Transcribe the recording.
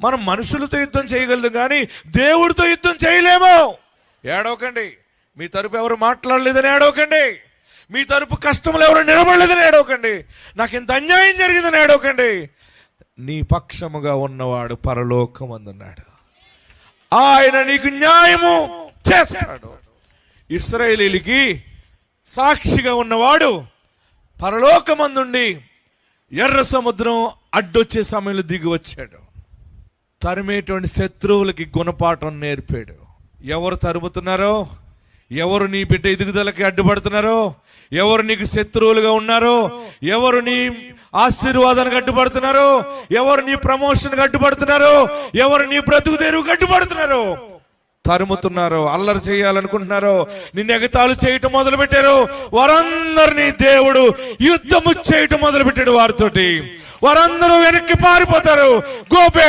మనం మనుషులతో యుద్ధం చేయగలదు కానీ దేవుడితో యుద్ధం చేయలేము. ఏడవకండి. మీ తరపు ఎవరు మాట్లాడలేదని ఏడవకండి. మీ తరపు కష్టములు ఎవరు నిలబడలేదని ఏడవకండి. నాకు ఇంత అన్యాయం జరిగిందని ఏడవకండి. నీ పక్షముగా ఉన్నవాడు పరలోకమందున్నాడు. ఆయన నీకు న్యాయము చేస్తాడు. ఇశ్రాయేలీయులకి సాక్షిగా ఉన్నవాడు పరలోకమందుండి ఎర్ర సముద్రం అడ్డొచ్చే సమయంలో దిగి వచ్చాడు. తరిమేటువంటి శత్రువులకి గుణపాఠం నేర్పాడు. ఎవరు తరుముతున్నారో, ఎవరు నీ బిడ్డ ఎదుగుదలకి అడ్డుపడుతున్నారో, ఎవరు నీకు శత్రువులుగా ఉన్నారో, ఎవరు నీ ఆశీర్వాదానికి అడ్డుపడుతున్నారో, ఎవరు నీ ప్రమోషన్కి అడ్డుపడుతున్నారో, ఎవరు నీ బ్రతుకు తెరువుకి అడ్డుపడుతున్నారో, తరుముతున్నారో, అల్లరి చేయాలనుకుంటున్నారో, నిన్ను ఎగతాళి చేయటం మొదలు పెట్టారు, వారందరినీ దేవుడు యుద్ధము చేయటం మొదలు పెట్టాడు. వారితోటి వారందరూ వెనక్కి పారిపోతారు. గోపే